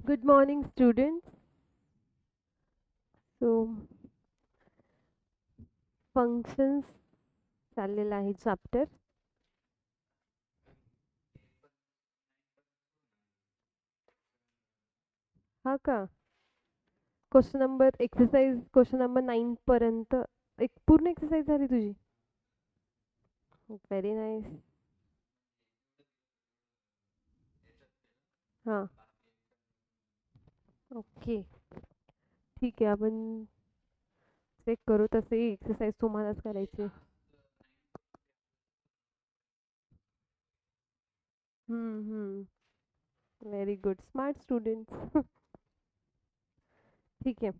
Good morning, students. So, functions चाललेला आहे chapter. हा का? क्वेश्चन नंबर 9 पर्यंत एक पूर्ण एक्सरसाइज झाली तुझी. Very nice. हां, ओके. ठीक आहे, आपण चेक करू. तसे एक्सरसाइज तुम्हालाच करायची आहे. Very good. Smart students. ठीक आहे.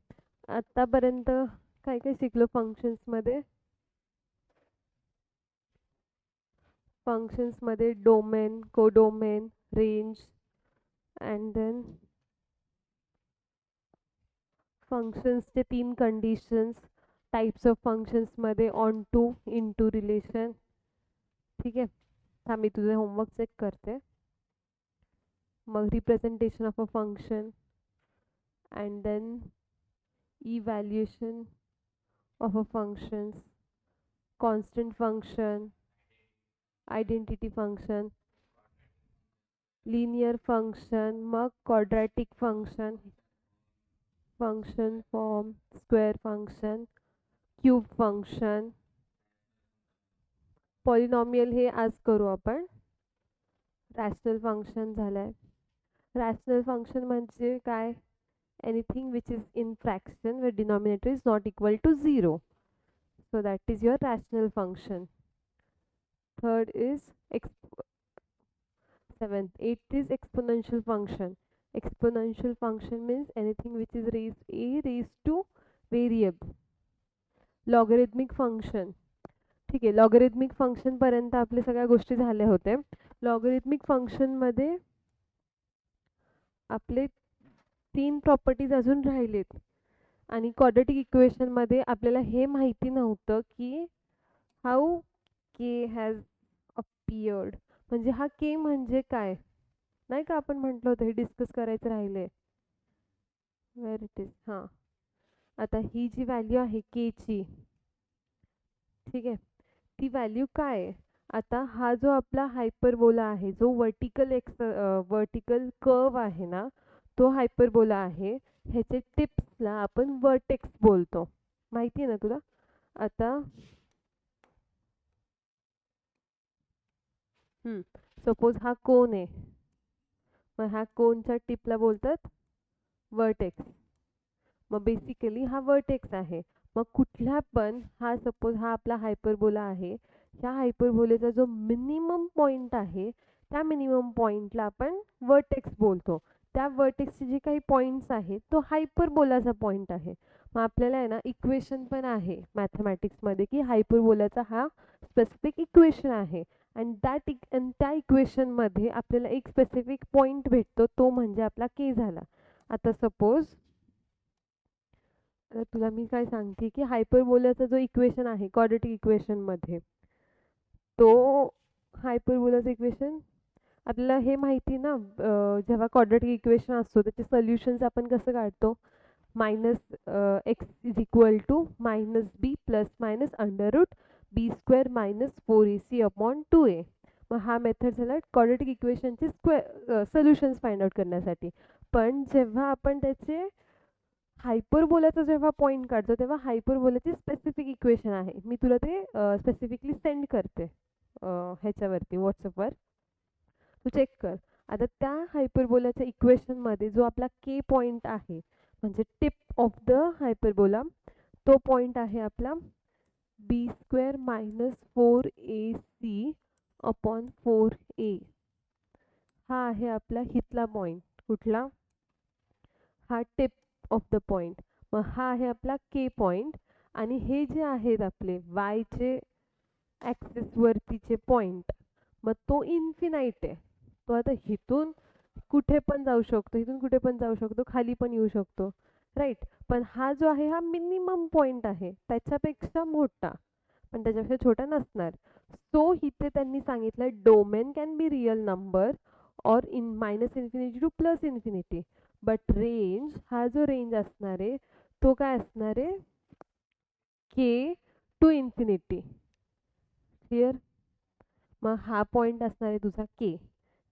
आतापर्यंत काय काय शिकलो फंक्शन्समध्ये? फंक्शन्समध्ये domain, codomain, range and then फंक्शन्सचे 3 कंडिशन्स, टाइप्स ऑफ फंक्शन्समध्ये onto, into relation. ठीक आहे. थांब मी तुझे होमवर्क चेक करते. मग representation of a function and then evaluation of a functions, constant function, identity function, linear function, मग quadratic function, function form, square function, cube function, polynomial हे आज करू आपण. रॅशनल फंक्शन झालंय. रॅशनल फंक्शन म्हणजे काय? Anything which is in fraction where denominator is not equal to 0. So that is your rational function. Third is seventh. Eighth is exponential function. Exponential function means anything which is raised to variable. Logarithmic function. ठीक आहे. Logarithmic function पर्यंत आपल्या सगळ्या गोष्टी झाल्या होत्या. Logarithmic function मध्ये आपले 3 प्रॉपर्टीज अजून राहिलेत. आणि क्वाड्रॅटिक इक्वेशन मध्ये आपल्याला हे माहिती नव्हतं की हाऊ के हॅज अपियर्ड, म्हणजे हा के म्हणजे काय, नाही का? आपण म्हटलं होतं हे डिस्कस करायचं राहिले. Where it is. हां, आता ही जी व्हॅल्यू आहे के ची, ठीक आहे, ती व्हॅल्यू काय आहे? आता हा जो आपला हायपरबोला आहे, जो वर्टिकल कर्व आहे ना, तो हायपरबोला आहे. ह्याचे टिप्सला आपण वर्टेक्स बोलतो. माहिती आहे ना तुला? आता सपोज हा कोन आहे, मग ह्या कोनच्या टिपला बोलतात वर्टेक्स. मग बेसिकली हा वर्टेक्स आहे. मग कुठला पण सपोज हा आपला हायपरबोला आहे, ह्या हायपरबोलेचा जो मिनिमम पॉइंट आहे, त्या मिनिमम पॉइंटला आपण वर्टेक्स बोलतो. त्या वर्टेक्सचे जे काही पॉइंट्स आहेत, तो हायपरबोलाचा पॉइंट आहे. मग आपल्याला आहे ना इक्वेशन पण आहे मॅथमॅटिक्समध्ये की हायपरबोलाचा हा स्पेसिफिक इक्वेशन आहे. आणि त्या इक्वेशनमध्ये आपल्याला एक स्पेसिफिक पॉइंट भेटतो, तो म्हणजे आपला के झाला. आता सपोज तुला मी काय सांगते की हायपरबोलाचा जो इक्वेशन आहे क्वाड्रॅटिक इक्वेशनमध्ये, तो हायपरबोलाचं इक्वेशन आपल्याला हे माहिती ना, जेव्हा क्वाड्रॅटिक इक्वेशन असतो त्याचे सोल्युशन्स आपण कसं काढतो? -x is equal to -b plus minus under root b square minus 4ac upon 2a. मग हा मेथड झाला क्वाड्रॅटिक इक्वेशनचे सोल्युशन्स फाइंड आउट करण्यासाठी. पण जेव्हा आपण त्याचे हायपरबोलाचा जेव्हा पॉइंट काढतो, तेव्हा हायपरबोलाची स्पेसिफिक इक्वेशन आहे. मी तुला ते स्पेसिफिकली सेंड करते ह्याच्यावरती व्हॉट्सअपवर, तू चेक कर. आता त्या हायपरबोलाच्या इक्वेशनमध्ये जो आपला के पॉइंट आहे, म्हणजे टिप ऑफ द हायपरबोला, तो पॉइंट आहे आपला बी square minus 4ac upon 4a. हा आहे आपला हितला पॉइंट. कुठला? हा टिप ऑफ द पॉइंट. मग हा आहे आपला के पॉइंट. आणि हे जे आहेत आपले वायचे ॲक्सिस वरतीचे पॉइंट, मग तो इन्फिनाइट आहे. तो आता इथून कुठे पण जाऊ शकतो, इथून कुठे पण जाऊ शकतो, खाली पण येऊ शकतो, राईट? पण हा जो आहे हा मिनिमम पॉइंट आहे, त्याच्यापेक्षा मोठा, पण त्याच्यापेक्षा छोटा नसणार. सो इथे त्यांनी सांगितलं domain can be real number और in minus infinity to plus infinity. But range, हा जो रेंज असणार आहे तो काय असणार आहे, के टू इन्फिनिटी. क्लिअर? मग हा पॉइंट असणार आहे तुझा के.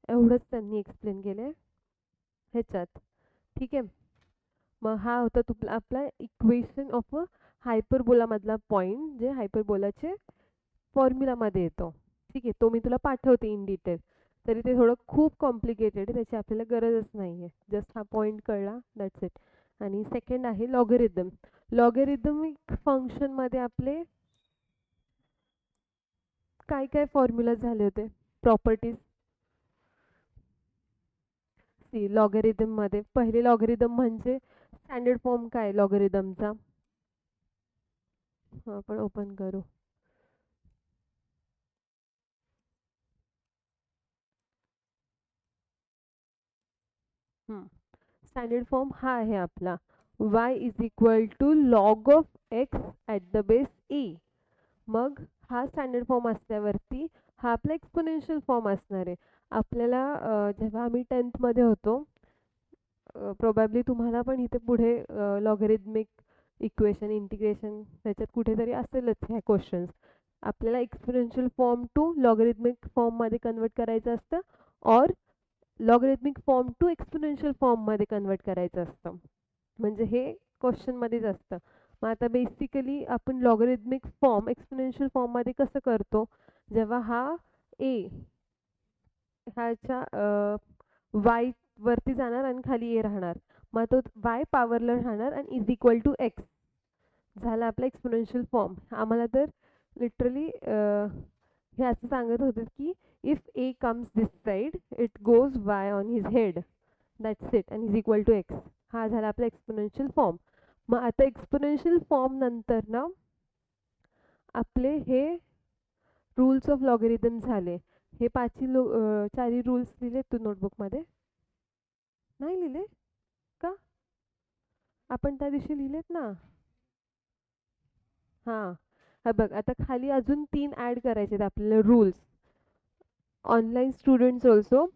एवढंच त्यांनी एक्सप्लेन केलंय ह्याच्यात. ठीक आहे. मग हा होता तुला आपला इक्वेशन ऑफ अ हायपरबोला मधला पॉइंट, जे हायपरबोलाचे फॉर्म्युलामध्ये येतो. ठीक आहे, तो मी तुला पाठवते इन डिटेल. तरी ते थोडं खूप कॉम्प्लिकेटेड आहे, त्याची आपल्याला गरजच नाही आहे. जस्ट हा पॉइंट कळला, दॅट्स इट. आणि सेकंड आहे लॉगरिदम. लॉगरिदमिक फंक्शनमध्ये आपले काय काय फॉर्म्युला झाले होते, प्रॉपर्टीज. सी लॉगरिदम मध्ये पहिले लॉगरिदम म्हणजे स्टँडर्ड फॉर्म काय लॉगरिदमचा, आपण ओपन करू. स्टँडर्ड फॉर्म हा आहे आपला y is equal to log of x at the base e. मग हा स्टँडर्ड फॉर्म असल्यावरती हा आपला एक्सपोनेन्शियल फॉर्म असणार आहे. आपल्याला जेव्हा आम्ही 10th मध्ये होतो, प्रोबॅबली तुम्हाला पण इथे पुढे लॉगरिदमिक इक्वेशन इंटिग्रेशन त्याच्यात कुठेतरी असेलच ह्या क्वेश्चन्स. आपल्याला एक्सपोनेन्शियल फॉर्म टू लॉगरिदमिक फॉर्ममध्ये कन्वर्ट करायचं असतं, और लॉगरिथमिक फॉर्म टू एक्सपोनेन्शियल फॉर्ममध्ये कन्वर्ट करायचं असतं. म्हणजे हे क्वेश्चनमध्येच असतं. मग आता बेसिकली आपण लॉगरिथमिक फॉर्म एक्सपोनेन्शियल फॉर्ममध्ये कसं करतो, जेव्हा हा ए ह्याच्या वाय वरती जाणार आणि खाली ए राहणार, मग तो वाय पॉवरला राहणार आणि इज इक्वल टू एक्स झाला आपला एक्सपोनेन्शियल फॉर्म. आम्हाला तर लिटरली हे असं सांगत होते की if A comes this side it goes Y on his head, that's it, आणि इज इक्वल टू एक्स. हा झाला आपला एक्सपोनेन्शियल फॉर्म. मग आता एक्सपोनेन्शियल फॉर्म नंतर ना आपले हे रूल्स ऑफ लॉगरिदम झाले. हे चारही रूल्स लिहिले तू नोटबुकमध्ये? नाही लिहिले का? आपण त्या दिवशी लिहिलेत ना. हां, हा बघ आता खाली अजून 3 ॲड करायचे आहेत आपल्याला रूल्स. ऑनलाईन स्टुडंट्स ऑल्सो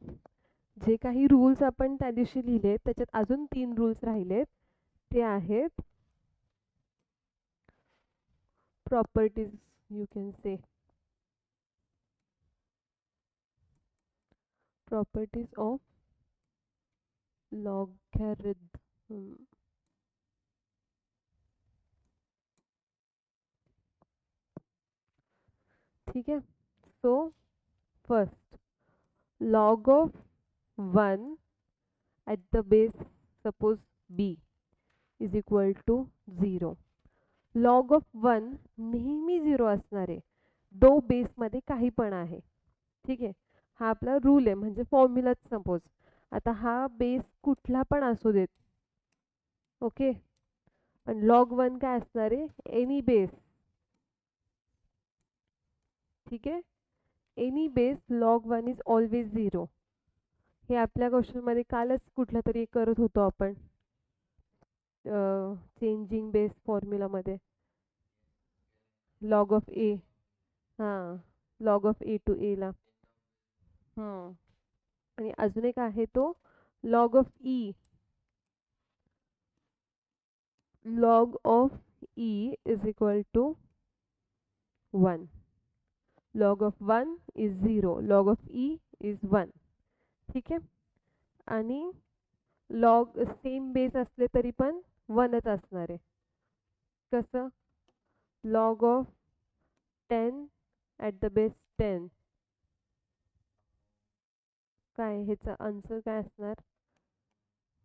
जे काही रूल्स आपण त्या दिवशी लिहिलेत त्याच्यात अजून 3 रूल्स राहिलेत. ते आहेत properties, you can say properties of logarithm. ठीक आहे. So first, log of 1 at the base suppose b is equal to 0. log of 1 नेहमी 0 असणार आहे, दो बेसमध्ये काही पण आहे. ठीक आहे, हा आपला रूल आहे, म्हणजे फॉर्म्युलाच सपोज. आता हा बेस कुठला पण असू देत, ओके. पण log 1 काय असणार आहे, एनी बेस. ठीक आहे, any base log 1 is always 0. हे आपल्या क्वेश्चनमध्ये कालच कुठला तरी करत होतो आपण, चेंजिंग बेस फॉर्म्युलामध्ये. लॉग ऑफ ए, हां, लॉग ऑफ ए टू एला. आणि अजून एक आहे तो log of e. Log of e is equal to 1. Log of 1 is 0. Log of e is 1. ठीक आहे. आणि लॉग सेम बेस असले तरी पण 1च असणार आहे. कसं, log of 10 at the base 10, काय ह्याचा आन्सर काय असणार,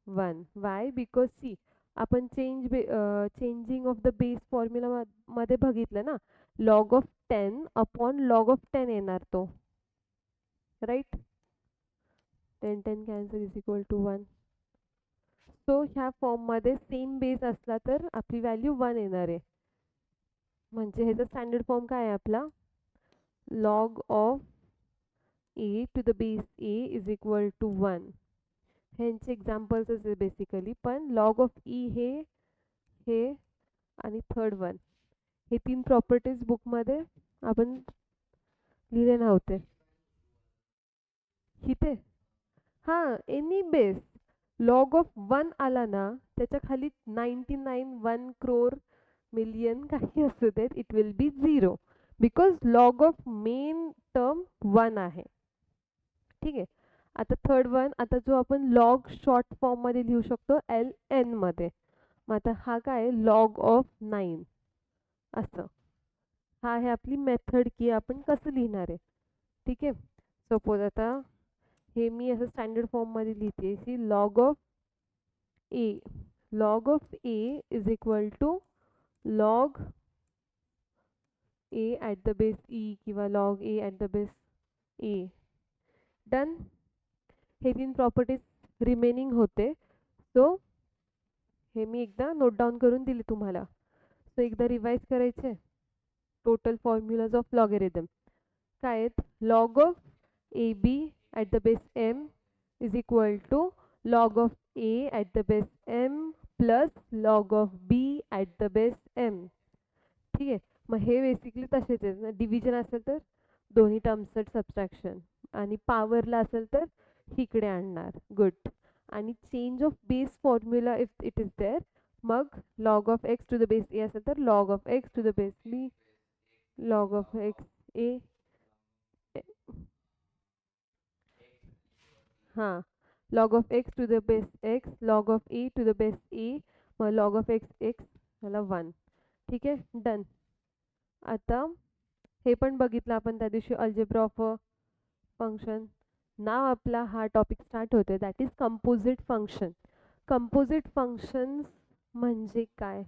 1. वाय, बिकॉज सी आपण changing of the base formula मध्ये बघितलं ना, log of 10 upon log of 10 येणार तो, right. 10 10 cancel is equal to 1. So ह्या फॉर्ममध्ये सेम बेस असला तर आपली व्हॅल्यू 1 येणार आहे. म्हणजे ह्याचा स्टँडर्ड फॉर्म काय आहे आपला, log of A to the base A is equal to 1. ह्यांचे एक्झाम्पल्सच आहे बेसिकली. पण लॉग ऑफ ई हे आणि थर्ड वन, हे 3 प्रॉपर्टीज बुकमध्ये आपण लिहिले नव्हते. इथे हां, एनी बेस लॉग ऑफ 1 आला ना त्याच्या खाली 99 1 crore मिलियन काही असू देत it will be 0 because log of main term 1 आहे. ठीक आहे. आता थर्ड वन, आता जो आपण लॉग शॉर्ट फॉर्म मध्ये लिहू शकतो एल एन मध्ये. मग आता हा काय लॉग ऑफ 9 असं. हा आहे आपली मेथड की आपण कसं लिहिणार आहे. ठीक आहे. सपोज आता हे मी असं स्टँडर्ड फॉर्म मध्ये लिहिते की log of A. Log of A is equal to log A at the base E किंवा log A at the base A. Done. हे 3 प्रॉपर्टीज रिमेनिंग होते. सो हे मी एकदा नोट डाऊन करून दिले तुम्हाला. सो एकदा रिवाइज करायचे. टोटल फॉर्म्युलाज ऑफ लॉगॅरिथम काय आहेत. Log of A B at the base M is equal to log of A at the base M plus log of B at the base M. ठीक आहे. मग हे basically तसेच आहेत ना. Division असेल तर दोन्ही टर्म्सचं सबट्रॅक्शन आणि पॉवरला असेल तर इकडे आणणार. गुड. आणि change of base formula if it is there मग log of X to the base A असेल तर log of X to the base B log of X A. हां. Log of X to the base X log of A to the base A मग log of x x ह्याला 1. ठीक आहे. Done. आता हे पण बघितलं आपण त्या दिवशी अल्जेब्रा ऑफ अ फंक्शन. नाव आपला हा टॉपिक स्टार्ट होतोय that is composite function. Composite functions म्हणजे काय.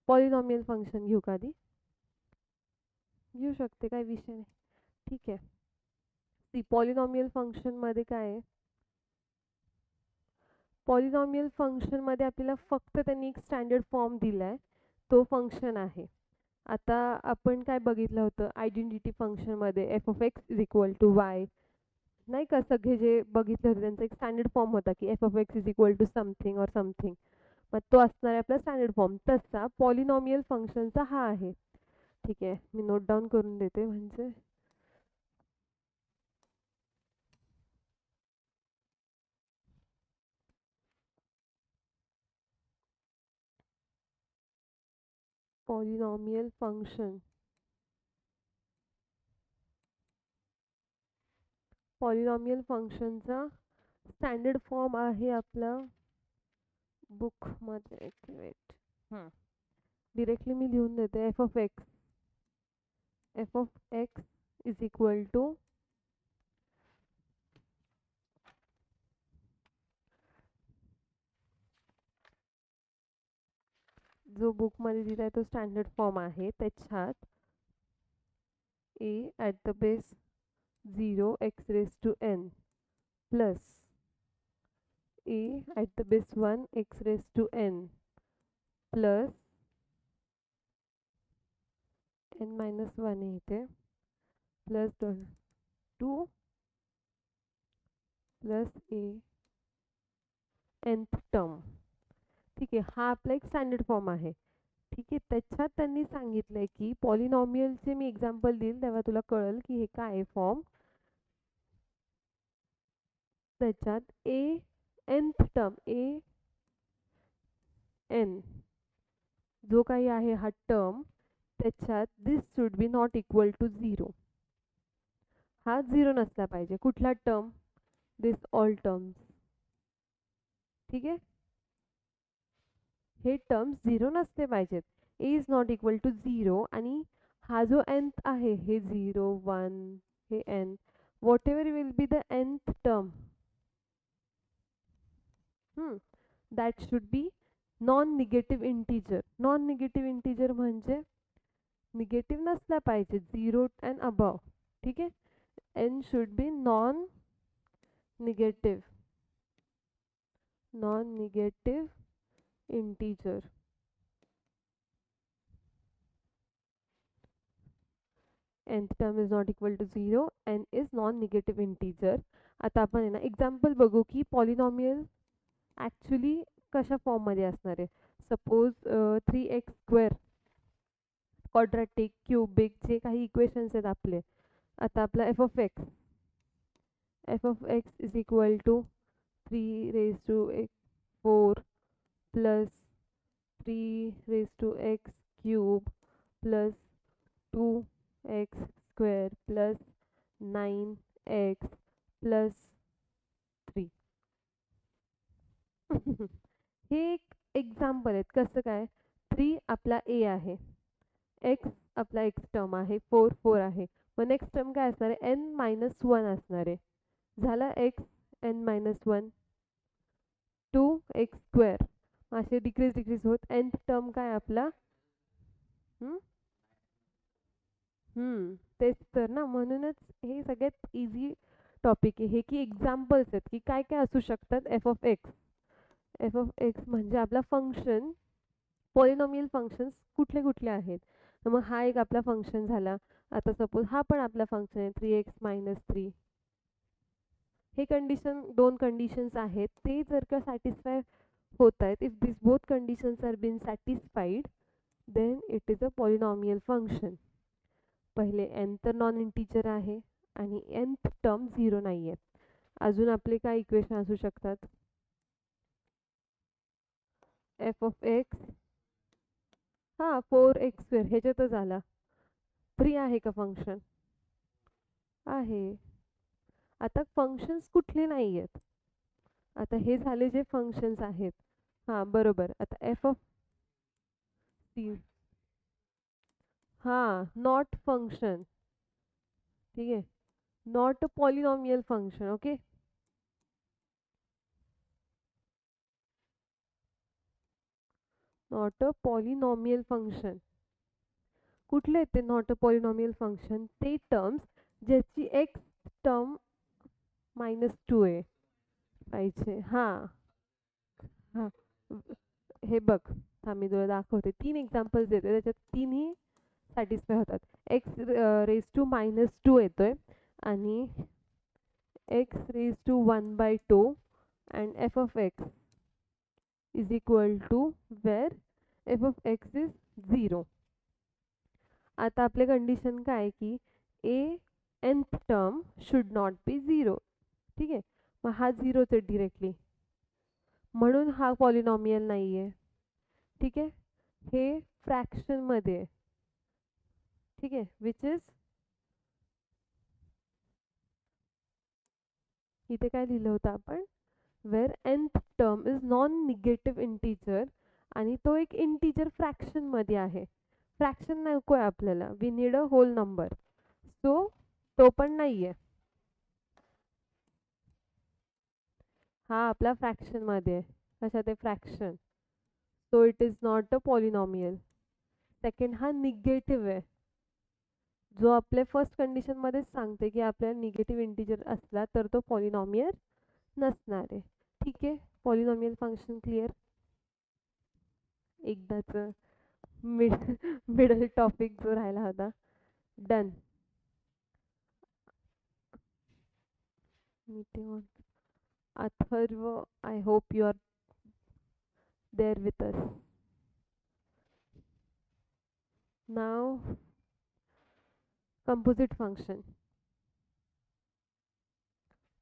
पॉलिनॉमियल फंक्शन घेऊ का आधी. घेऊ शकते काय विषय नाही. ठीक आहे. ती पॉलिनॉमियल फंक्शन मध्ये काय आहे. पॉलिनॉमियल फंक्शन मध्ये आपल्याला फक्त त्यांनी एक स्टँडर्ड फॉर्म दिलाय तो फंक्शन आहे. आता आपण काय बघितलं होतं आयडेंटिटी फंक्शन मध्ये F of x is equal to Y नाही का. सगळे जे बघितले होते त्यांचा एक स्टँडर्ड फॉर्म होता की F of x is equal to something और समथिंग. मग तो असणार आहे आपला स्टँडर्ड फॉर्म. तसा पॉलिनॉमियल फंक्शनचा हा आहे. ठीक आहे. मी नोट डाऊन करून देते म्हणजे पॉलिनॉमियल फंक्शन. पॉलिनॉमियल फंक्शनचा स्टँडर्ड फॉर्म आहे आपला बुकमध्ये. एक मिनिट. डिरेक्टली मी लिहून देते. F of x is equal to जो बुकमध्ये दिलाय तो स्टँडर्ड फॉर्म आहे. त्याच्यात A at the base 0 X raise to N plus A at the base 1 X raise to N plus N minus 1 आहे इथे plus 2 plus A nth term. ठीक आहे. हा आपला एक स्टँडर्ड फॉर्म आहे. ठीक आहे. त्याच्यात त्यांनी सांगितलंय की पॉलिनॉमियलचे मी एक्झाम्पल देईल तेव्हा तुला कळेल की हे काय आहे फॉर्म. त्याच्यात A nth term A N जो काही आहे हा टर्म त्याच्यात this should be not equal to 0. हा 0 नसला पाहिजे. कुठला टर्म. दिस ऑल टर्म्स. ठीक आहे. हे टर्म्स 0 नसले पाहिजेत. ए इज नॉट इक्वल टू 0 आणि हा जो nth आहे हे 0 1 हे n what ever will be the nth term that should be non negative integer. Non negative integer म्हणजे निगेटिव्ह नसला पाहिजे 0 अँड अबव. ठीक आहे. n should be non negative integer. nth term is not equal to 0 n is non-negative integer. आता आपण आहे ना example बघू की पॉलिनॉमियल ॲक्च्युली कशा फॉर्ममध्ये असणार आहे. सपोज 3x² क्वाड्रॅटिक क्युबिक जे काही इक्वेशन्स आहेत आपले. आता आपला F of x is equal to 3 raised to x 4 plus 3 raised to x cube plus 2x square plus 9x plus 3. हे एक एक्झाम्पल आहेत. कसं काय, 3 आपला ए आहे, एक्स आपला एक्स टर्म आहे, 4 4 आहे. मग नेक्स्ट टर्म काय असणार आहे, एन मायनस 1 असणार आहे. झाला X N minus 1 2x square. असे डिक्रीज होत nth टर्म काय आपला तेच तर ना, म्हणूनच हे सगळ्यात इझी टॉपिक आहे हे, की एक्झाम्पल्स आहेत की काय काय असू शकतात F of x. F of x म्हणजे आपला फंक्शन, पॉलिनॉमियल फंक्शन्स कुठले कुठले आहेत. तर मग हा एक आपला फंक्शन झाला. आता सपोज हा पण आपला फंक्शन आहे 3x-3. हे कंडिशन, दोन कंडिशन्स आहेत, ते जर का सॅटिस्फाय होत आहेत, if this both conditions are been satisfied then it is a polynomial function. पहिले n तर नॉन इंटिजर आहे आणि nth टर्म 0 नाही आहे. अजून आपले काय इक्वेशन असू शकतात, एफ ऑफ एक्स 4x² ह्याच्यातच आला. 3 आहे का फंक्शन, आहे. आता फंक्शन्स कुठले नाही आहेत, आता हे झाले जे फंक्शन्स आहेत. बरोबर. आता F of C, not function, ठीक आहे, not a polynomial function. Okay, not a polynomial function. कुठले आहेत ते नॉट अ पॉलिनॉमियल फंक्शन, ते टर्म्स ज्याची एक्स टर्म -2 आहे पाहिजे. हां हे बघ, मी तुला दाखवते, 3 एक्झाम्पल्स देते, त्याच्यात तिन्ही सॅटिस्फाय होतात. एक्स रेज टू -2 येतोय आणि X raise to 1/2 and F of x is equal to where F of x is 0. आता आपले कंडिशन काय आहे की a nth term should not be 0. ठीक आहे, मग हा 0च आहे डिरेक्टली, म्हणून हा पॉलिनॉमियल नाही आहे. ठीक आहे, हे फ्रॅक्शन मध्ये आहे. ठीक आहे, विच इज, इथे काय लिहिलं होतं आपण, where nth term is non negative integer आणि तो एक इंटीजर फ्रॅक्शन मध्ये आहे. फ्रॅक्शन नको आहे आपल्याला, we need a whole number, so तो पण नाहीये. हा आपला फ्रॅक्शन मध्ये आहे. कशात आहे, fraction, so it is not a polynomial. Second, हा निगेटिव्ह आहे, जो आपल्या फर्स्ट कंडिशन मध्येच सांगते की आपल्याला निगेटिव्ह इंटीजर असला तर तो पॉलिनॉमियल नसणार आहे. ठीक आहे, पॉलिनॉमियल फंक्शन क्लिअर. एकदाच मिडल टॉपिक जो राहिला होता, done. Meeting Atharva, I hope you are there with us. नाव कंपोजिट फंक्शन.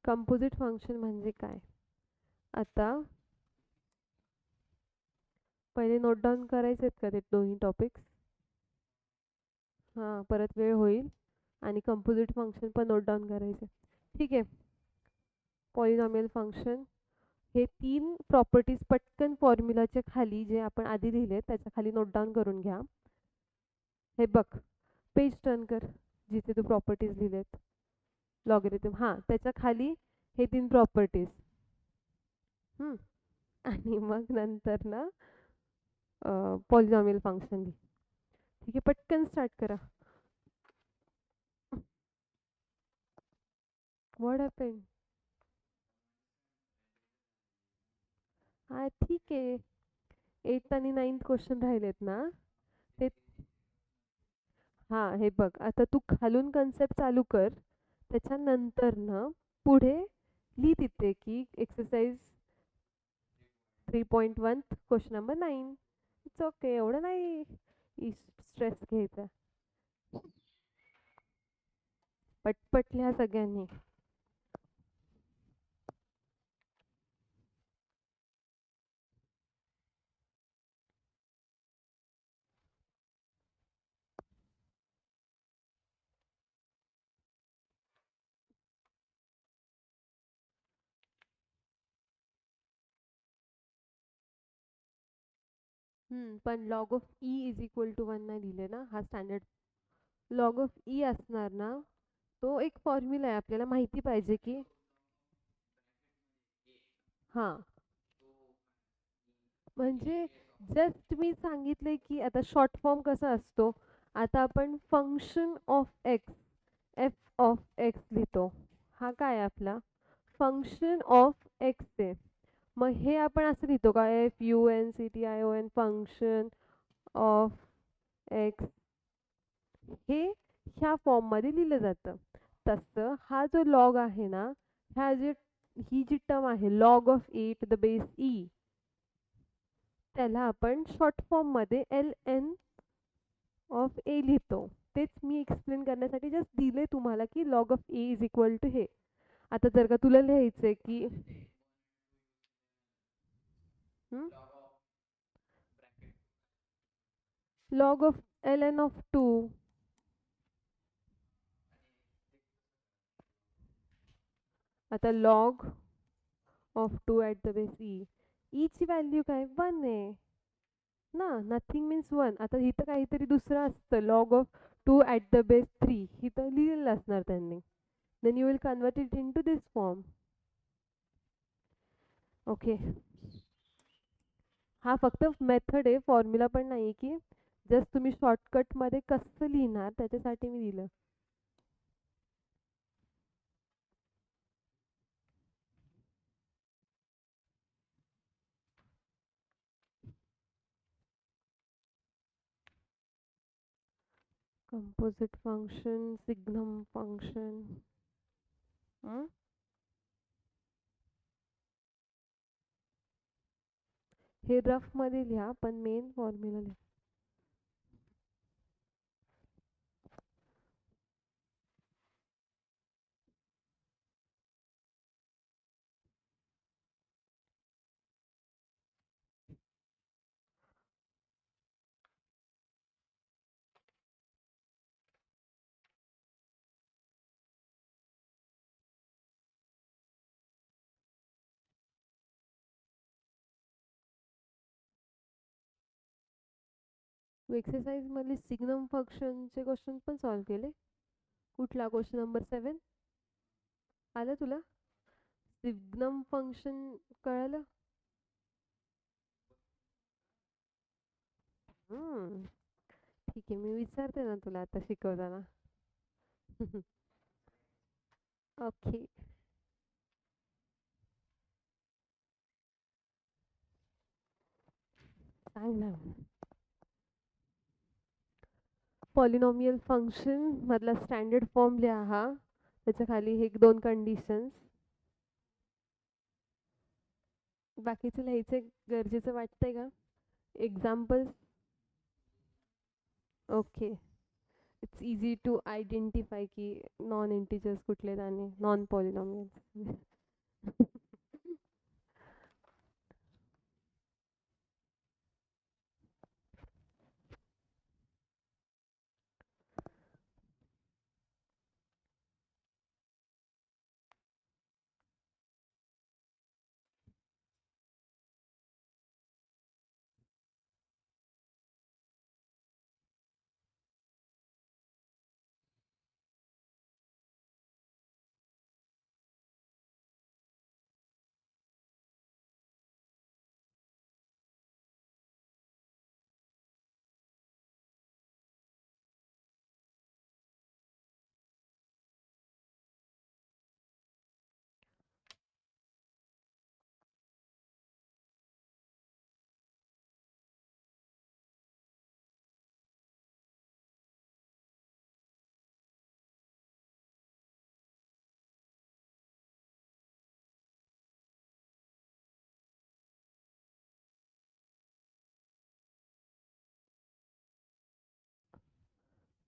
कंपोजिट फंक्शन म्हणजे काय, आता पहिले नोट डाऊन करायचे आहेत का ते दोन्ही टॉपिक्स. परत वेळ होईल आणि कंपोजिट फंक्शन पण नोट डाऊन करायचे. ठीक आहे, पॉलिनॉमियल फंक्शन हे 3 प्रॉपर्टीज पटकन फॉर्म्युलाच्या खाली जे आपण आधी लिहिले त्याच्या खाली नोट डाऊन करून घ्या. हे बघ, पेज टर्न कर जिथे तू प्रॉपर्टीज लिहिलेत. लॉगरिथम, त्याच्या खाली हे 3 प्रॉपर्टीज. आणि मग नंतर ना पॉलिनॉमियल फंक्शन लिही. ठीक आहे, पटकन स्टार्ट करा. What happened. ठीक आहे, 8th आणि 9th क्वेश्चन राहिलेत ना ते. हे बघ, आता तू खालून कन्सेप्ट चालू कर, त्याच्यानंतर ना पुढे लिही तिथे की exercise 3.1 question number 9. It's okay, एवढं नाही स्ट्रेस घ्यायचा. पटपट लिहा सगळ्यांनी. पण log of e is equal to 1 नाही दिले ना, हा स्टँडर्ड लॉग ऑफ ई असणार ना. तो एक फॉर्म्युला आहे, आपल्याला माहिती पाहिजे की हां, म्हणजे जस्ट मी सांगितले की आता शॉर्ट फॉर्म कसा असतो. आता आपण function of x, f of x लिहितो. हा काय आहे आपला फंक्शन ऑफ एक्स आहे. मग हे आपण असं लिहितो का, FUNCTION फंक्शन ऑफ एक्स, हे ह्या फॉर्ममध्ये लिहिलं जातं. तसं हा जो लॉग आहे ना, ह्या जे ही जी टर्म आहे log of A to the base e, त्याला आपण शॉर्ट फॉर्ममध्ये LN ऑफ ए लिहितो. तेच मी एक्सप्लेन करण्यासाठी जस्ट दिले तुम्हाला की log of A is equal to हे. आता जर का तुला लिहायचंय की लॉग ऑफ LN ऑफ 2, आता log of 2 at the base E, E ची व्हॅल्यू काय 1 आहे ना, नथिंग मीन्स 1. आता इथं काहीतरी दुसरं असतं, log of 2 at the base 3 इथं लिहिलेलं असणार त्यांनी. Then you will convert it into this form. Okay, हा फक्त मेथड आहे, फॉर्म्युला पण नाही की जस्ट तुम्ही शॉर्टकटमध्ये कसं लिहिणार त्याच्यासाठी मी दिलं. Composite function, signum function. हे रफ मध्ये लिहा, पण मेन फॉर्म्युला लिहा. तू एक्सरसाइज मध्ये सिग्नम फंक्शनचे क्वेश्चन पण सॉल्व्ह केले. कुठला क्वेश्चन नंबर 7 आलं तुला? सिग्नम फंक्शन कळालं? हम्म, ठीक आहे, मी विचारते ना तुला आता शिकवताना. ओके, सांग ना. पॉलिनॉमियल फंक्शन मधला स्टँडर्ड फॉर्म लिहा हा. त्याच्या खाली हे 2 कंडिशन्स. बाकीचं लिहायचं गरजेचं वाटतंय का? Examples. Okay, it's easy to identify की नॉन इंटिजर्स कुठले आणि non polynomials.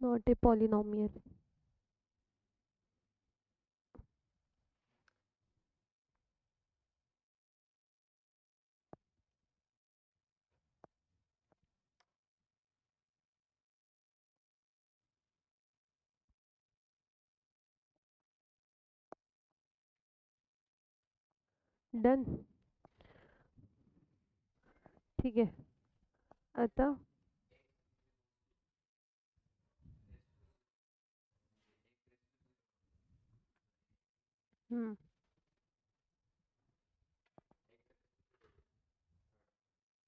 Not a polynomial. Done. ठीक आहे. आता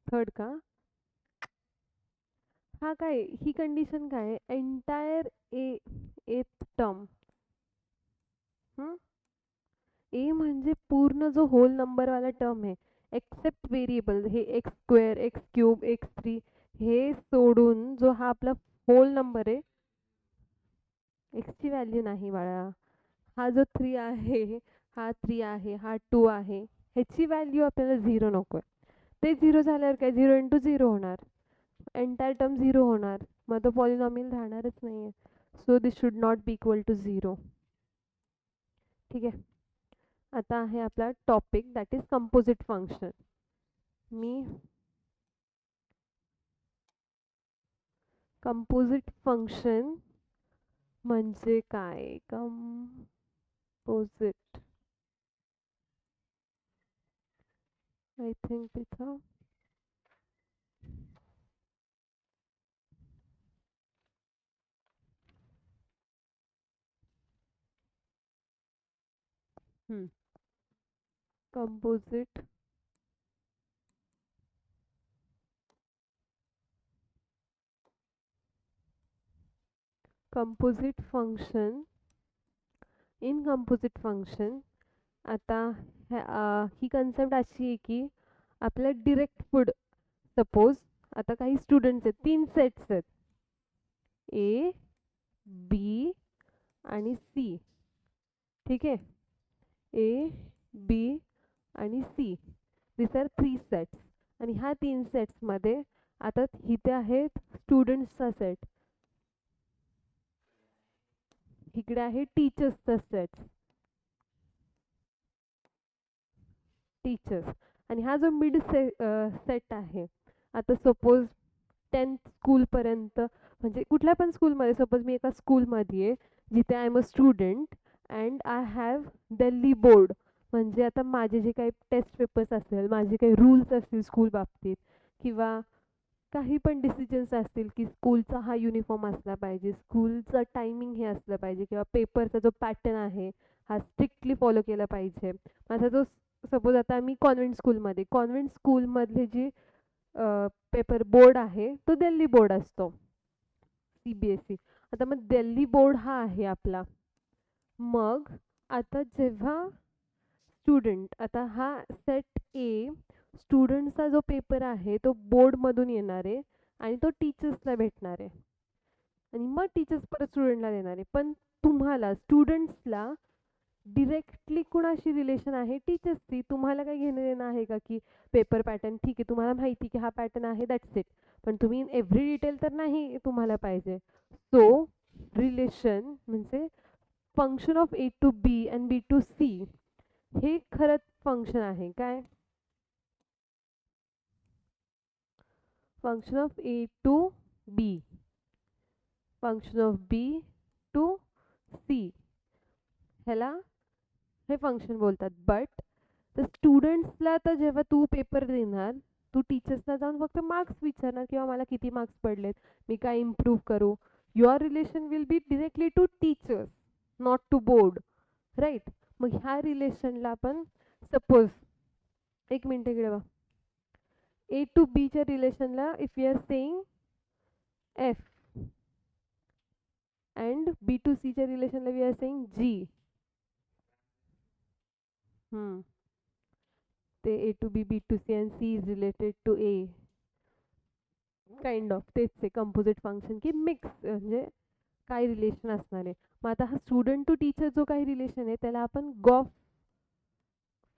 थर्ड का? हा काय ही कंडिशन काय एंटायर एथ टर्म. ए म्हणजे पूर्ण जो होल नंबर वाला टर्म आहे एक्सेप्ट व्हेरिएबल हे X square X cube X three हे सोडून जो हा आपला होल नंबर आहे. एक्सची व्हॅल्यू नाही बाळा. हा जो 3 आहे हा 3 आहे हा 2 आहे ह्याची व्हॅल्यू आपल्याला 0 नकोय. ते 0 झाल्यावर काय 0 इंटू 0 होणार. एंटायर टर्म 0 होणार. मग तो पॉलिनॉमियल राहणारच नाहीये. So this should not be equal to 0. ठीक आहे. आता आहे आपला topic that is composite function. मी कंपोजिट फंक्शन म्हणजे काय? कंपोजिट आय थिंक तिथं composite composite function in composite function. आता ही कन्सेप्ट अशी आहे की आपल्या डिरेक्ट पुढ सपोज आता काही स्टुडंट्स आहेत 3 सेट्स आहेत ए बी आणि सी. ठीक आहे. ए बी आणि सी दिस आर 3 सेट्स. आणि ह्या 3 सेट्समध्ये आता इथे आहेत स्टुडंट्सचा सेट, इकडे आहे टीचर्सचा सेट. टीचर्स आणि हा जो मिड सेट आहे आता सपोज 10th स्कूलपर्यंत म्हणजे कुठल्या पण स्कूलमध्ये सपोज मी एका स्कूलमध्ये आहे जिथे I am a student and I have Delhi board. म्हणजे आता माझे जे काही टेस्ट पेपर्स असेल माझे काही रूल्स असतील स्कूल बाबतीत किंवा काही पण डिसिजन्स असतील की स्कूलचा हा युनिफॉर्म असला पाहिजे स्कूलचं टायमिंग हे असलं पाहिजे किंवा पेपरचा जो पॅटर्न आहे हा स्ट्रिक्टली फॉलो केला पाहिजे. माझा जो सपोज आता मी कॉन्व्हेंट स्कूलमधले जी पेपर बोर्ड आहे तो दिल्ली बोर्ड असतो CBSE. आता मग दिल्ली बोर्ड हा आहे आपला. मग आता जेव्हा स्टुडंट आता हा सेट ए स्टुडंटचा जो पेपर आहे तो बोर्डमधून येणार आहे आणि तो टीचर्सला भेटणार आहे आणि मग टीचर्स परत स्टुडंटला देणार आहे. पण तुम्हाला स्टुडंट्सला डिरेक्टली कुणाशी रिलेशन आहे टीचर्सची. तुम्हाला काही घेणं देणं आहे का की पेपर पॅटर्न ठीक आहे तुम्हाला माहिती की हा पॅटर्न आहे दॅट्स इट. पण तुम्ही एव्हरी डिटेल तर नाही तुम्हाला पाहिजे. सो रिलेशन म्हणजे function of A to B and B to C हे खरंच फंक्शन आहे काय? Function of A to B function of B to C ह्याला हे फंक्शन बोलतात. बट तर स्टुडंट्सला तर जेव्हा तू पेपर देणार तू टीचर्सला जाऊन फक्त मार्क्स विचारणार किंवा मला किती मार्क्स पडलेत मी काय इम्प्रूव्ह करू. Your relation will be directly to teachers not to board right. मग ह्या रिलेशनला आपण सपोज एक मिनिट इकडे बघा ए टू बीच्या रिलेशनला if you are saying F and B to सीच्या रिलेशनला वी आर सेईंग जी. ते A to B B to C and C is related to A kind of तेच आहे कंपोजिट फंक्शन की मिक्स म्हणजे काय रिलेशन असणार आहे. मग आता हा स्टुडंट टू टीचर जो काही रिलेशन आहे त्याला आपण गॉफ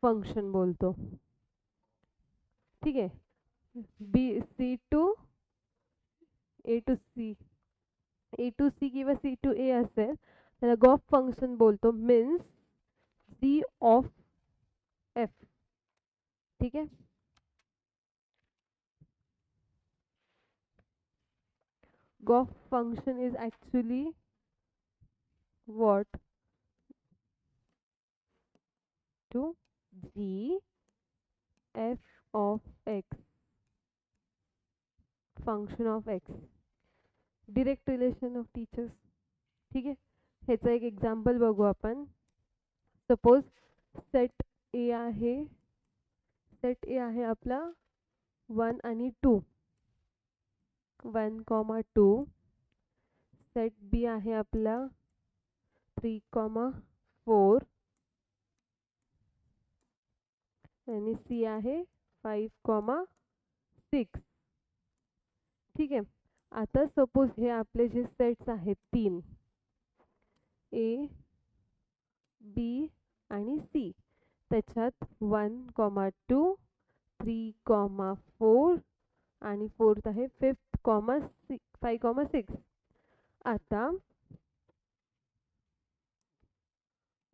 फंक्शन बोलतो. ठीक आहे. B C two A two C A two C किंवा सी टू ए असेल त्याला गॉफ फंक्शन बोलतो मीन्स सी ऑफ एफ. ठीक आहे. Goff function is actually what? To g f of x function of x, direct relation of teachers. ठीक आहे, ह्याचं एक एक्झाम्पल बघू आपण. सपोज सेट ए आहे, सेट ए आहे आपला 1 आणि 2, 1,2. सेट बी आहे आपला 3,4 आणि सी आहे 5,6. ठीक आहे, आता सपोज हे आपले जे सेट्स आहेत 3, ए बी आणि सी, त्याच्यात 1,2, 3,4 आणि फोर्थ आहे 5,6. आता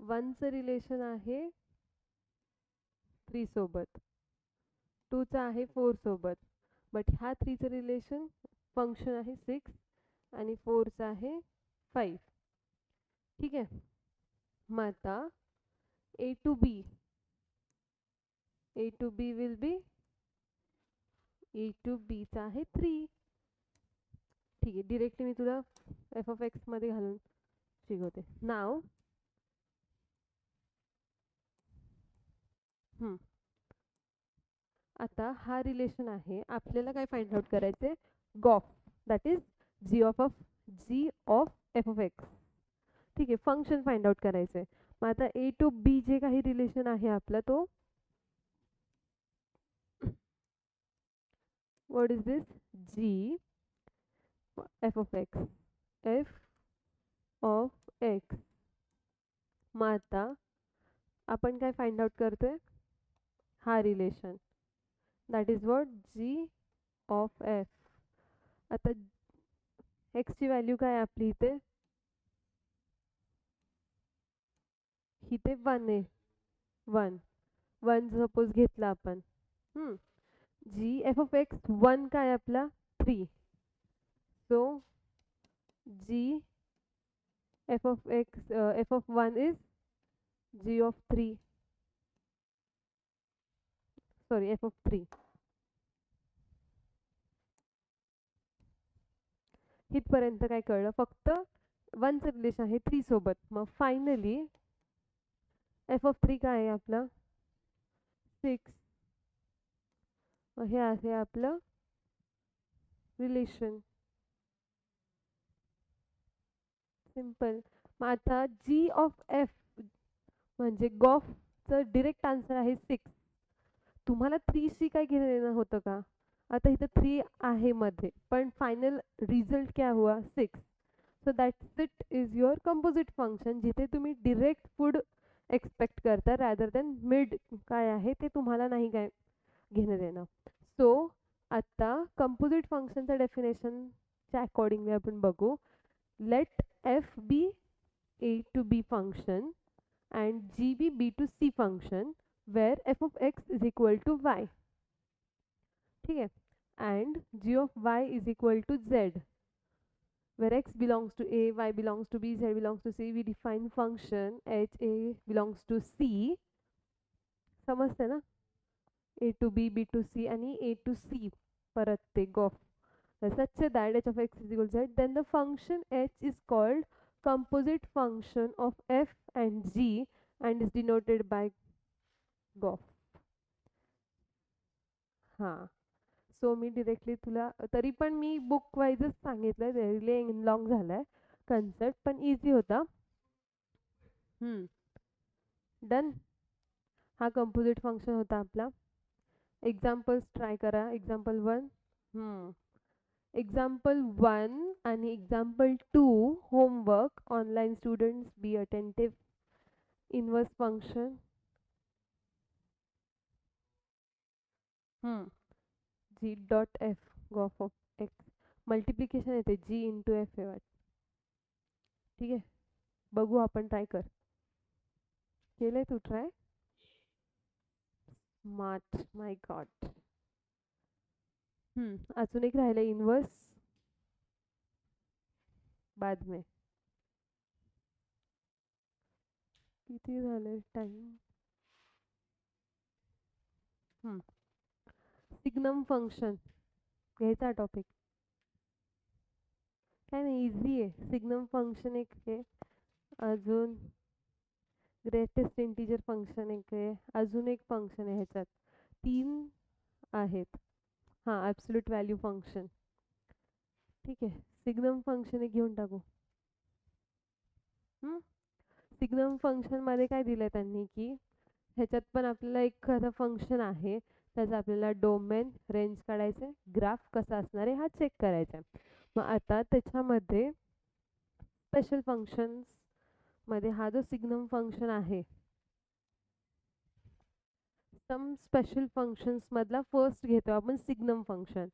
1चं रिलेशन आहे 3 सोबत, 2चं आहे 4 सोबत, बट ह्या 3चं रिलेशन फंक्शन आहे 6 आणि 4चं आहे 5. ठीक आहे, मग आता A to B will be, A to बीचा आहे 3. ठीक आहे, डिरेक्टली मी तुला एफ ऑफ एक्स मध्ये घालून शिकवते. नाव आता हा रिलेशन आहे, आपल्याला काय फाइंड आउट करायचे, gof, that is g of f of x. ठीक आहे, फंक्शन फाइंड आउट करायचंय. मग आता ए टू बी जे काही रिलेशन आहे आपला, तो what is this, g f of x, f of x. मग आता आपण काय फाइंड आउट करतोय, हा relation, that is what, g of f. आता एक्स ची व्हॅल्यू काय आपली इथे, इथे 1 आहे, 1 सपोज घेतला आपण. जी एफ ऑफ एक्स 1 काय आपला 3, so g f of x, f of 1 is g of 3, sorry f of 3. इथपर्यंत काय कळलं, फक्त 1चं रिलेशन आहे 3 सोबत. मग फायनली एफ ऑफ 3 काय आहे आपला 6. हे आहे आपलं रिलेशन, सिंपल. मग आता जी ऑफ एफ म्हणजे गॉफचं डिरेक्ट आन्सर आहे 6. तुम्हाला 3शी काय घेणं देणं होतं का, आता इथं 3 आहे मध्ये, पण फायनल रिझल्ट क्या हुआ 6. So that's it is your composite function, जिथे तुम्ही डिरेक्ट फूड एक्सपेक्ट करता रॅदर दॅन मिड काय आहे ते तुम्हाला नाही काय घेणं देणं. सो आता कंपोजिट फंक्शनचं डेफिनेशनच्या अकॉर्डिंगली आपण बघू. Let f be A to B function and g be b to c function where f of x is equal to y. ठीक है, and g of y is equal to z where x belongs to a, y belongs to b, z belongs to c. We define function h a belongs to c. समजते ना, a to b, b to c आणि a to c परत ते Gauff, such that h of x is equal to z, then the function h is called composite function of f and g and is denoted by gof. हां, so मी directly तुला, तरी पण मी book वाईजच सांगितलंय, रिले लॉंग झालाय concept, पण इझी होता. डन. हा कंपोजिट फंक्शन होता आपला. एक्झाम्पल्स ट्राय करा. एक्झाम्पल 1, एक्झाम्पल 1 आणि example 2 homework. Online students be attentive. Inverse function, g dot f gof of x, multiplication येते जी इंटू एफ आहे वाट. ठीक आहे, बघू आपण, ट्राय कर. केलंय तू ट्राय, स्मार्ट, माय गॉड. अजून एक राहिलं इनवर्स, बाद में. किती झाले टाइम. सिग्नम फंक्शन घ्यायचा टॉपिक. काय नाही, इझी आहे. सिग्नम फंक्शन एक आहे, अजून ग्रेटेस्ट इंटिजर फंक्शन एक आहे, अजून एक फंक्शन आहे ह्याच्यात. 3 आहेत. हां, ॲब्सोल्यूट व्हॅल्यू फंक्शन. ठीक आहे, सिग्नम फंक्शन एक घेऊन टाकू. सिग्नम फंक्शनमध्ये काय दिलं त्यांनी की ह्याच्यात पण आपल्याला एखादं फंक्शन आहे, त्याचा आपल्याला डोमेन रेंज काढायचं आहे, ग्राफ कसा असणार आहे हा चेक करायचा आहे. मग आता त्याच्यामध्ये स्पेशल फंक्शन्स मध्ये हा जो सिग्नम फंक्शन आहे, सम स्पेशल फंक्शन्स मधला फर्स्ट घेतो आपण signum function.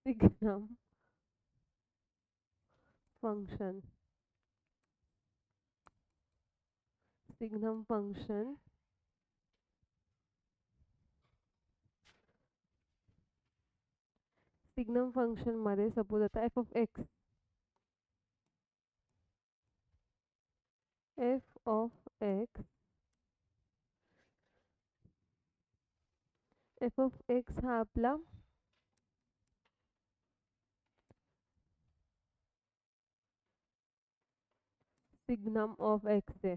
Signum function, signum function signum function मध्ये सपोज आता F of x, f of x, f of x हा आपला सिग्नम ऑफ एक्स आहे.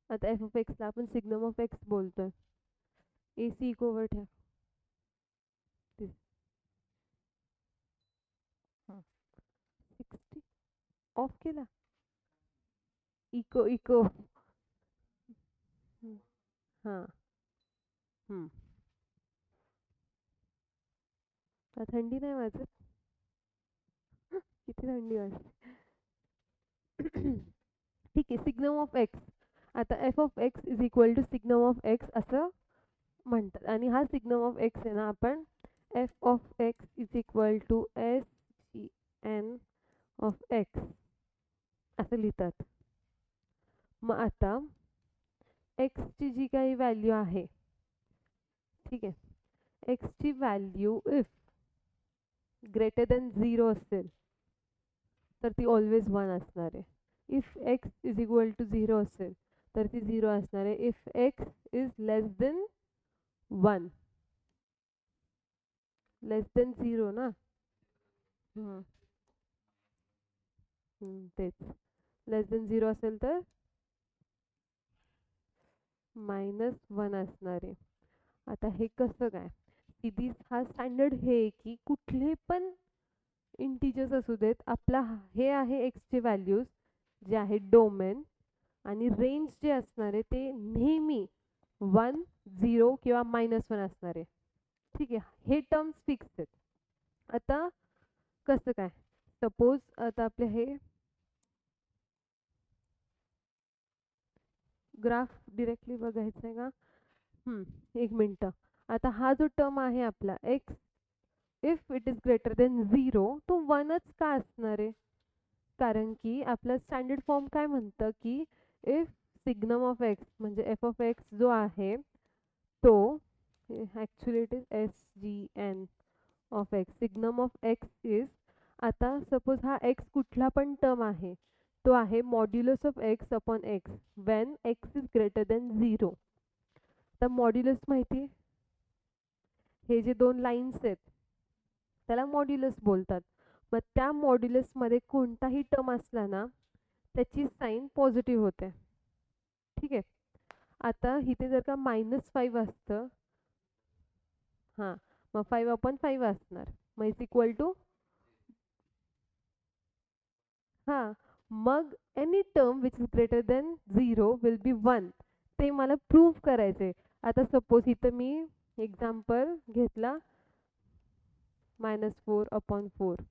आता एफ ऑफ एक्सला आपण सिग्नम ऑफ एक्स बोलतोय. AC इकोवर ठेव. 60 ऑफ केला. Eco eco. हां. थंडी नाही वाजत. किती थंडी वाजते. ठीक आहे, सिग्नम ऑफ एक्स. आता F of x is equal to signum of x असं म्हणतात. आणि हा सिग्नम ऑफ एक्स आहे ना, आपण f of x is equal to S G N of x असं लिहितात. मग आता एक्सची जी काही व्हॅल्यू आहे, ठीक आहे, एक्सची व्हॅल्यू इफ ग्रेटर दॅन 0 असेल तर ती ऑलवेज 1 असणार आहे. If x is equal to 0 असेल तर ती 0 असणार आहे. If x is less than 1, less than 0 ना. तेच, लेस देन 0 असेल तर -1 असणार आहे. आता हे कसं काय, सीधीच हा स्टँडर्ड हे की कुठले पण इंटिजर्स असू देत, आपला हे आहे एक्सचे व्हॅल्यूज जे आहे डोमेन, आणि रेंज जे असणार आहे ते नेहमी 1, 0 किंवा -1 असणार आहे. ठीक आहे, हे टर्म्स फिक्स आहेत. आता कसं काय, सपोज आता आपले हे ग्राफ डिरेक्टली बघायचं आहे का. एक मिनटं. आता हा जो टर्म आहे आपला x, if it is greater than 0 तो 1च का असणार आहे, कारण की आपलं स्टँडर्ड फॉर्म काय म्हणतं की इफ सिग्नम ऑफ एक्स म्हणजे एफ ऑफ एक्स जो आहे तो, actually it is S G N of x, signum of x is, आता सपोज हा एक्स कुठला पण टर्म आहे, तो आहे modulus of x upon x when x is greater than 0. तर मॉड्युलस माहिती आहे, हे जे 2 लाईन्स आहेत त्याला मॉड्युलस बोलतात. मग त्या मॉड्युलसमध्ये कोणताही टर्म असला ना त्याची साईन पॉझिटिव्ह होते. ठीक आहे, आता इथे जर का -5 असतं, हां, मग 5/5 असणार, मग इज इक्वल टू, हां, मग any term which is greater than 0 will be 1. ते मला प्रूव्ह करायचे. आता सपोज इथं मी एक्झाम्पल घेतला -4/4.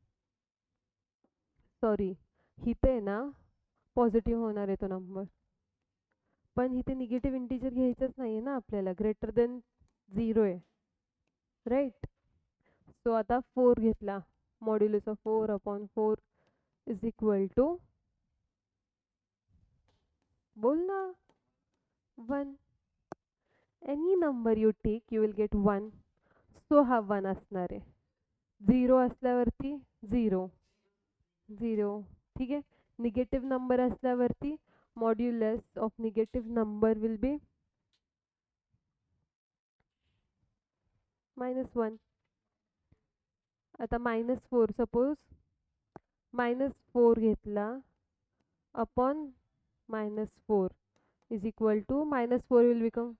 सॉरी, इथे ना पॉझिटिव्ह होणार आहे तो नंबर, पण इथे निगेटिव्ह इंटिजर घ्यायचंच नाही आहे ना आपल्याला, ग्रेटर देन 0 आहे, राईट. सो आता 4 घेतला, modulus of 4/4 is equal to, बोल ना, 1. Any number you take you will get 1. So हा 1 असणार आहे. 0 असल्यावरती 0, 0. ठीक आहे, निगेटिव्ह नंबर असल्यावरती modulus of negative number will be -1. आता -4, सपोज -4 घेतला upon -4 is equal to -4 will become,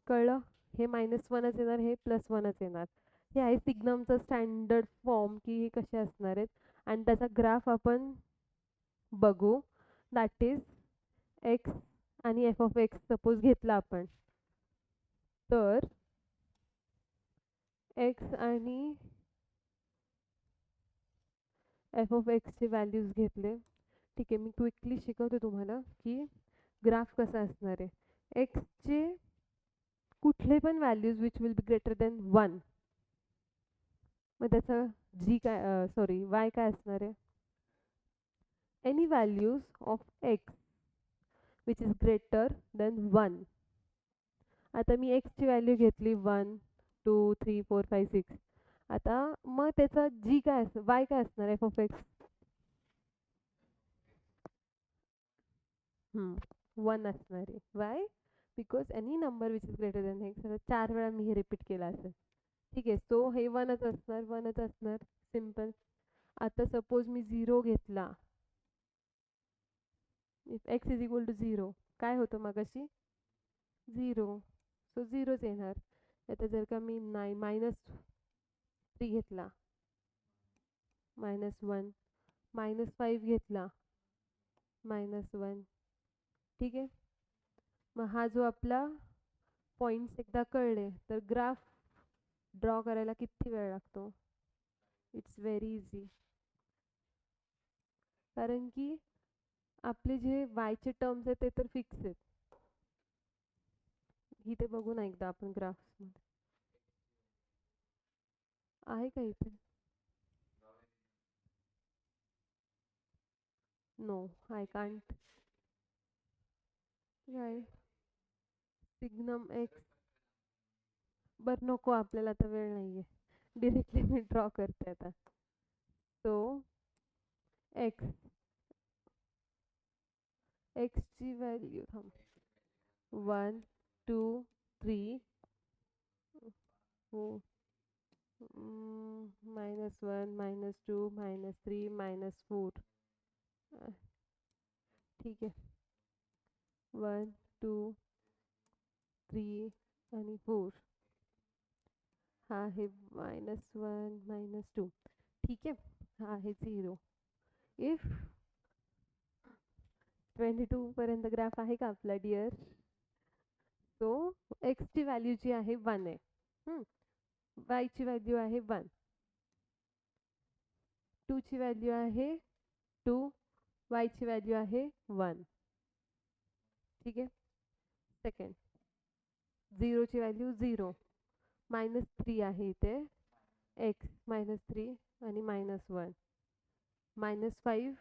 कळलं? हे -1च येणार, हे +1च येणार. हे आहे सिग्नमचं स्टँडर्ड फॉर्म की हे कसे असणार आहेत. आणि त्याचा ग्राफ आपण बघू. दॅट इज एक्स आणि एफ ऑफ एक्स सपोज घेतला आपण, तर एक्स आणि एफ ऑफ एक्सचे व्हॅल्यूज घेतले. ठीक आहे, मी क्विकली शिकवते तुम्हाला की ग्राफ कसा असणार आहे. एक्सचे कुठले पण values which will be greater than 1, मग त्याचं वाय काय असणार आहे. Any values of x which is greater than 1. आता मी एक्सची व्हॅल्यू घेतली 1 2 3 4 5 6. आता मग त्याचा वाय काय असणार एफ ऑफ एक्स. 1 असणार आहे. Y? Because any number which is greater than x. आता 4 वेळा मी हे रिपीट केलं असेल. ठीक आहे, सो हे 1च असणार, 1च असणार, सिम्पल. आता सपोज मी 0 घेतला, if x is equal to 0, काय होतं मगाशी 0, सो 0च येणार. आता जर का मी -3 घेतला, -1, -5 घेतला, -1. ठीक आहे, मग हा जो आपला पॉईंट्स एकदा कळले तर ग्राफ ड्रॉ करायला किती वेळ लागतो. इट्स व्हेरी इझी, कारण की आपले जे वायचे टर्म्स आहेत ते तर फिक्स आहेत. इथे बघू ना एकदा आपण ग्राफ्समध्ये आहे का इथे. No, I can't. काय सिग्नम एक्स, बरं नको, आपल्याला आता वेळ नाहीये. डिरेक्टली मी ड्रॉ करते आता. सो एक्स, एक्सची व्हॅल्यू 1 2 3 -1 -2 -3 -4. ठीक आहे, 1 2 3 आणि 4. हा आहे -1 -2. ठीक आहे, हा आहे 0. इफ 22 पर्यंत ग्राफ आहे का आपला डिअर. सो एक्सची व्हॅल्यू जी आहे 1 आहे, वायची व्हॅल्यू आहे 1, 2 ची व्हॅल्यू आहे 2, वायची व्हॅल्यू आहे 1. ठीक आहे, सेकंड 0 ची व्हॅल्यू 0, -3 आहे इथे, एक्स -3 आणि -1, -5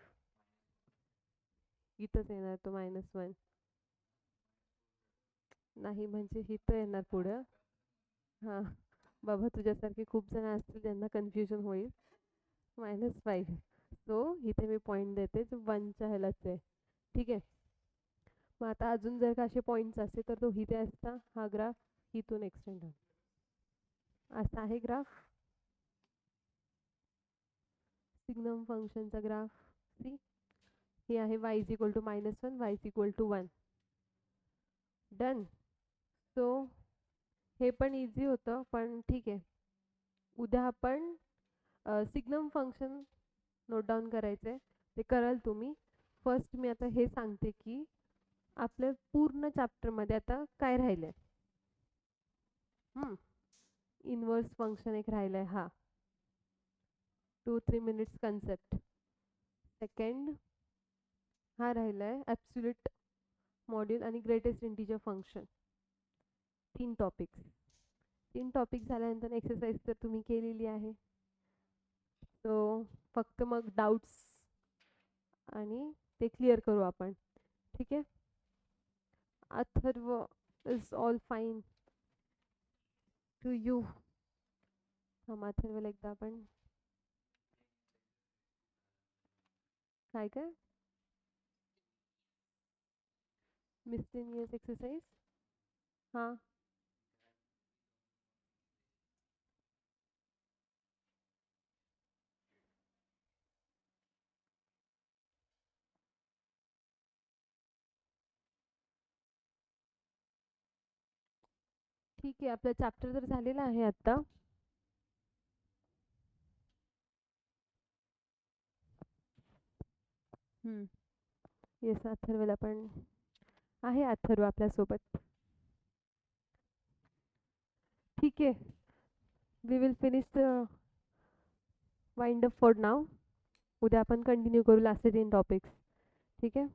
इथंच येणार तो -1. नाही म्हणजे इथं येणार पुढं. हां बाबा, तुझ्यासारखे खूप जण असतील ज्यांना कन्फ्युजन होईल. -5, सो इथे मी पॉईंट देते जो 1च्या ह्यालाच आहे. ठीक आहे, मग आता अजून जर का असे पॉईंट्स असते तर तो इथे असता. हा ग्राफ इथून एक्सटेंड होता, असा आहे ग्राफ सिग्नम फंक्शनचा ग्राफ. सी, हे आहे y is equal to -1, y is equal to 1. Done. So हे पण इझी होतं, पण ठीक आहे, उद्या आपण सिग्नम फंक्शन नोट डाऊन करायचंय, ते कराल तुम्ही. फर्स्ट मी आता हे सांगते की आपल्या पूर्ण चॅप्टरमध्ये आता काय राहिलंय. इनवर्स फंक्शन एक राहिलंय, हा 2-3 मिनिट्स कन्सेप्ट. सेकंड हा राहिलाय ॲब्सोल्यूट मॉड्यूल आणि greatest integer function. 3 topics. 3 topic झाल्यानंतर एक्सरसाइज तर तुम्ही केलेली आहे. सो फक्त मग डाऊट्स आणि ते क्लिअर करू आपण. ठीक आहे, Atharva is all fine to you. अथर्वला एकदा आपण काय मिसलेनियस एक्सरसाइज हां. ठीक आहे, आपला चॅप्टर तर झालेला आहे आता. येस, अथर्वला पण आहे, अथर्व आपल्यासोबत. ठीक आहे, we will finish the wind up for now. उद्या आपण कंटिन्यू करू लास्ट 3 टॉपिक्स. ठीक आहे.